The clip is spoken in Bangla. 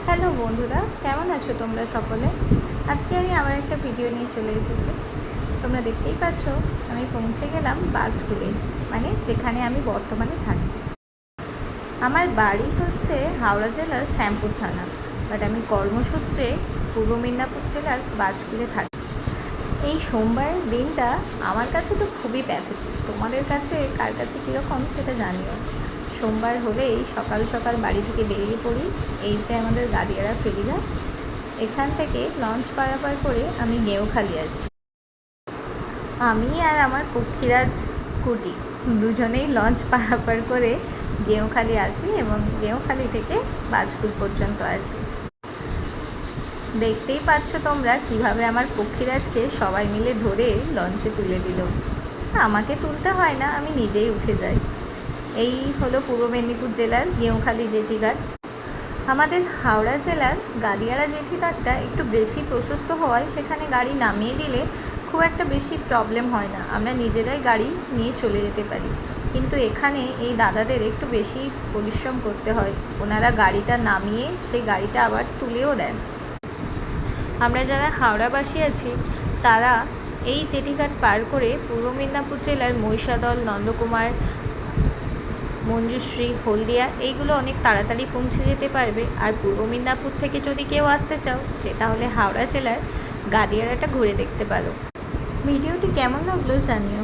হ্যালো বন্ধুরা, কেমন আছো তোমরা সকলে? আজকে আমি আবার একটা ভিডিও নিয়ে চলে এসেছি। তোমরা দেখতেই পাচ্ছ আমি পৌঁছে গেলাম বাজকুলে, মানে যেখানে আমি বর্তমানে থাকি। আমার বাড়ি হচ্ছে হাওড়া জেলার শ্যামপুর থানা, বাট আমি কর্মসূত্রে পূর্ব মেদিনীপুর জেলার বাজকুলে থাকি। এই সোমবারের দিনটা আমার কাছে তো খুবই প্যাথেটিক। তোমাদের কাছে কার কাছে কীরকম সেটা জানিও। সোমবার হলেই সকাল সকাল বাড়ি থেকে বেরিয়ে পড়ি। এই যে আমাদের গাদিয়ারা ফেরিঘাট, এখান থেকে লঞ্চ পারাপার করে আমি গেঁওখালি আসি। আমি আর আমার পক্ষীরাজ স্কুটি দুজনেই লঞ্চ পারাপার করে গেঁওখালি আসি এবং গেঁওখালি থেকে বাজকুল পর্যন্ত আসি। দেখতেই পাচ্ছ তোমরা কিভাবে আমার পক্ষীরাজকে সবাই মিলে ধরে লঞ্চে তুলে দিল। আমাকে তুলতে হয় না, আমি নিজেই উঠে যাই। এই হলো পূর্ব মেদিনীপুর জেলার গেঁওখালি জেটিঘাট। আমাদের হাওড়া জেলার গাদিয়ারা জেটিঘাটটা একটু বেশি প্রশস্ত হওয়ায় সেখানে গাড়ি নামিয়ে দিলে খুব একটা বেশি প্রবলেম হয় না, আমরা নিজেরাই গাড়ি নিয়ে চলে যেতে পারি। কিন্তু এখানে এই দাদাদের একটু বেশি পরিশ্রম করতে হয়, ওনারা গাড়িটা নামিয়ে সেই গাড়িটা আবার তুলেও দেন। আমরা যারা হাওড়াবাসী আছি তারা এই জেটিঘাট পার করে পূর্ব মেদিনীপুর জেলার মহিষাদল, নন্দকুমার, মঞ্জুশ্রী, হলদিয়া এইগুলো অনেক তাড়াতাড়ি পৌঁছে যেতে পারবে। আর পূর্ব মেদিনীপুর থেকে যদি কেউ আসতে চাও সে তাহলে হাওড়া জেলার গাদিয়ারাটা ঘুরে দেখতে পারো। ভিডিওটি কেমন লাগলো জানিও।